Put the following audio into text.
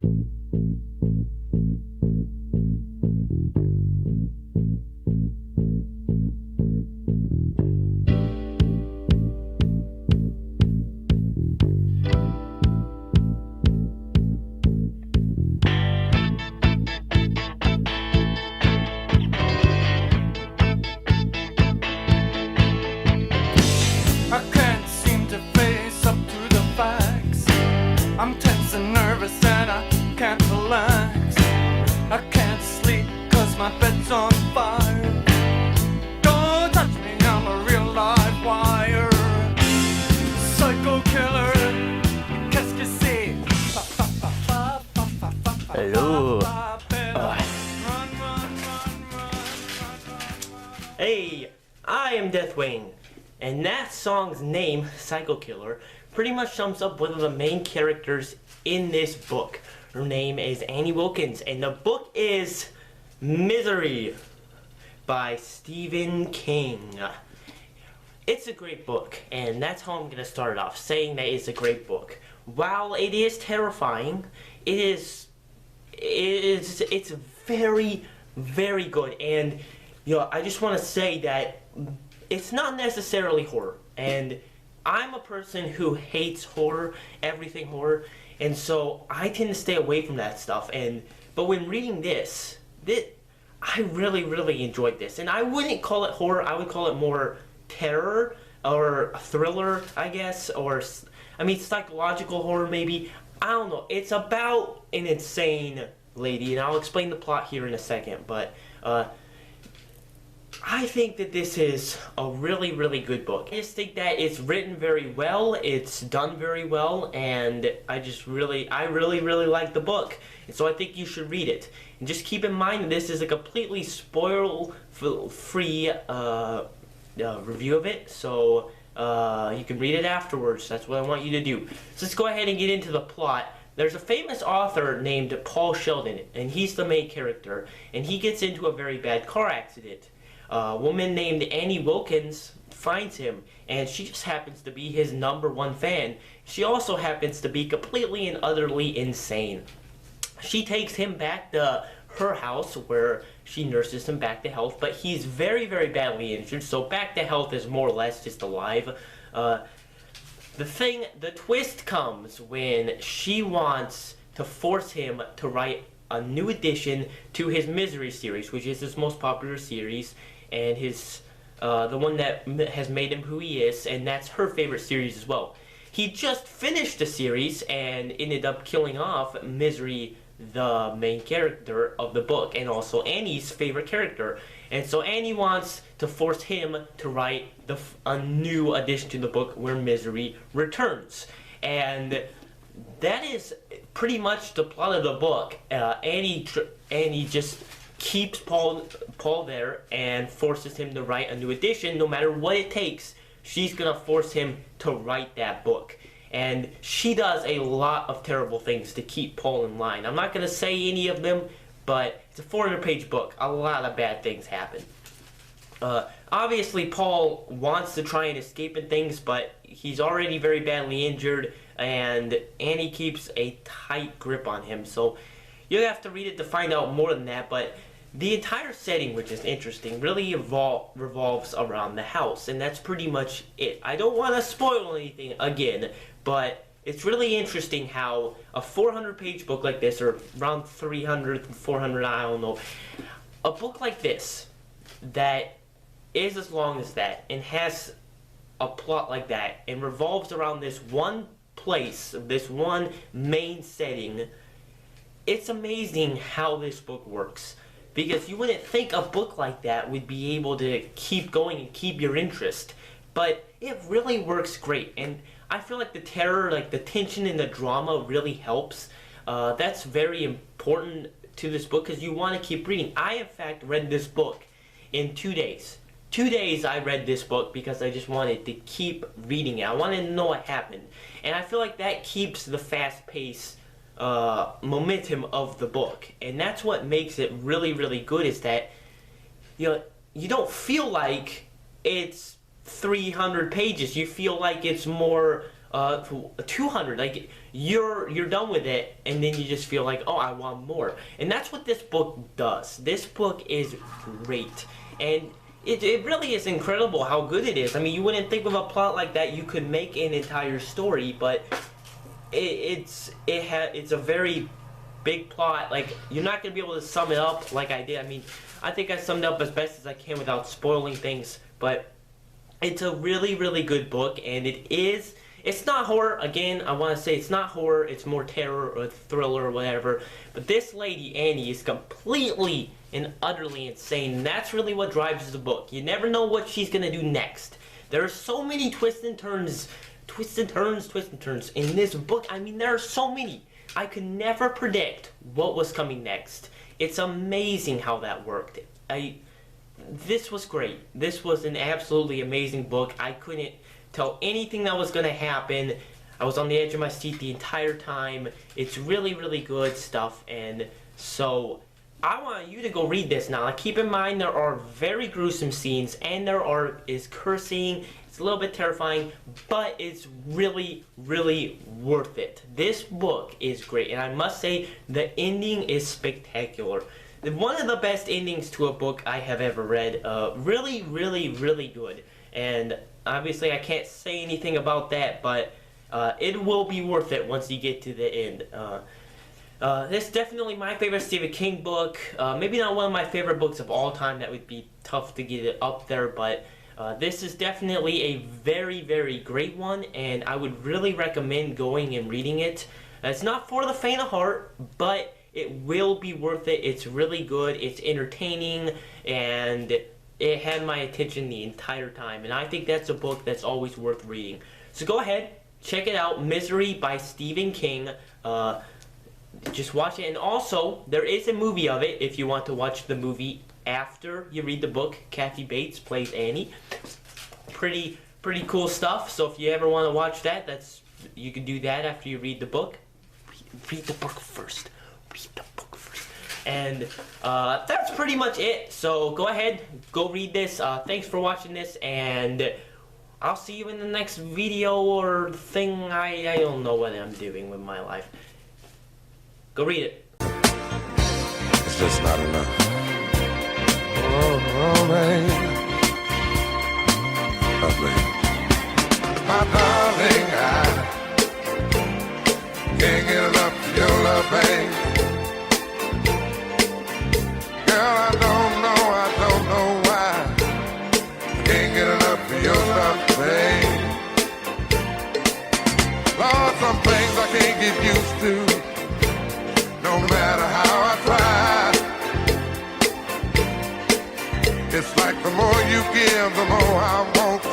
I can't seem to face up to the facts. I'm tense and nervous and I can't relax. I can't sleep cause my bed's on fire. Don't touch me, I'm a real live wire. Psycho killer, qu'est-ce que c'est? Hello. Hey, I am Deathwing, and that song's name, Psycho Killer, pretty much sums up one of the main characters in this book. Her name is Annie Wilkins, and the book is Misery by Stephen King. It's a great book, and that's how I'm going to start it off, saying that it's a great book. While it is terrifying, it's very, very good, and I just want to say that it's not necessarily horror, and I'm a person who hates horror, everything horror, and so I tend to stay away from that stuff. But when reading this, I really, really enjoyed this, and I wouldn't call it horror. I would call it more terror or thriller, I guess, or psychological horror maybe. I don't know. It's about an insane lady, and I'll explain the plot here in a second. But I think that this is a really, really good book. I just think that it's written very well, it's done very well, and I really, really like the book. And so I think you should read it. And just keep in mind that this is a completely spoil-free review of it, so you can read it afterwards. That's what I want you to do. So let's go ahead and get into the plot. There's a famous author named Paul Sheldon, and he's the main character, and he gets into a very bad car accident. A woman named Annie Wilkins finds him, and she just happens to be his #1 fan. She also happens to be completely and utterly insane. She takes him back to her house where she nurses him back to health, but he's very, very badly injured, so back to health is more or less just alive. The twist comes when she wants to force him to write a new addition to his Misery series, which is his most popular series, and the one that has made him who he is, and that's her favorite series as well. He just finished the series and ended up killing off Misery, the main character of the book, and also Annie's favorite character. And so Annie wants to force him to write a new addition to the book where Misery returns. And that is pretty much the plot of the book. Annie just keeps Paul there and forces him to write a new edition. No matter what it takes, she's gonna force him to write that book. And she does a lot of terrible things to keep Paul in line. I'm not gonna say any of them, but it's a 400-page book. A lot of bad things happen. Obviously, Paul wants to try and escape and things, but he's already very badly injured, and Annie keeps a tight grip on him. So you'll have to read it to find out more than that, but the entire setting, which is interesting, really revolves around the house, and that's pretty much it. I don't want to spoil anything again, but it's really interesting how a 400-page book like this, or around 300, 400, I don't know, a book like this that is as long as that and has a plot like that and revolves around this one place, this one main setting, it's amazing how this book works. Because you wouldn't think a book like that would be able to keep going and keep your interest. But it really works great. And I feel like the terror, like the tension and the drama really helps. That's very important to this book because you want to keep reading. I, in fact, read this book in 2 days. 2 days I read this book because I just wanted to keep reading it. I wanted to know what happened. And I feel like that keeps the fast-paced momentum of the book, and that's what makes it really, really good, is that you don't feel like it's 300 pages. You feel like it's more 200. Like you're done with it, and then you just feel like, oh, I want more. And that's what this book does. This book is great, and it really is incredible how good it is. I mean, you wouldn't think of a plot like that you could make an entire story, but it's a very big plot. Like, you're not gonna be able to sum it up like I did. I mean, I think I summed it up as best as I can without spoiling things, but it's a really, really good book, and it's not horror. Again, I want to say it's not horror, it's more terror or thriller or whatever, but this lady, Annie, is completely and utterly insane, and that's really what drives the book. You never know what she's gonna do next. There are so many twists and turns in this book. I mean, there are so many. I could never predict what was coming next. It's amazing how that worked. This was great. This was an absolutely amazing book. I couldn't tell anything that was going to happen. I was on the edge of my seat the entire time. It's really, really good stuff, and so I want you to go read this now. Keep in mind there are very gruesome scenes, and there is cursing. It's a little bit terrifying, but it's really, really worth it. This book is great, and I must say the ending is spectacular. One of the best endings to a book I have ever read. Really, really, really good. And obviously I can't say anything about that, but it will be worth it once you get to the end. This is definitely my favorite Stephen King book. Maybe not one of my favorite books of all time. That would be tough to get it up there, but this is definitely a very, very great one, and I would really recommend going and reading it. It's not for the faint of heart, but it will be worth it. It's really good, it's entertaining, and it had my attention the entire time, and I think that's a book that's always worth reading. So go ahead, check it out, Misery by Stephen King. Just watch it, and also, there is a movie of it if you want to watch the movie after you read the book. Kathy Bates plays Annie. Pretty cool stuff, so if you ever want to watch that, you can do that after you read the book. Read the book first. Read the book first. And that's pretty much it. So go ahead, go read this. Thanks for watching this, and I'll see you in the next video or thing. I don't know what I'm doing with my life. Go read it. It's just not enough. Oh, man. My darling, I can't get enough of your love, babe. Girl, I don't know why. I can't get enough of your love, babe. Lord, some things I can't get used to, no matter how I try. It's like the more you give, the more I want.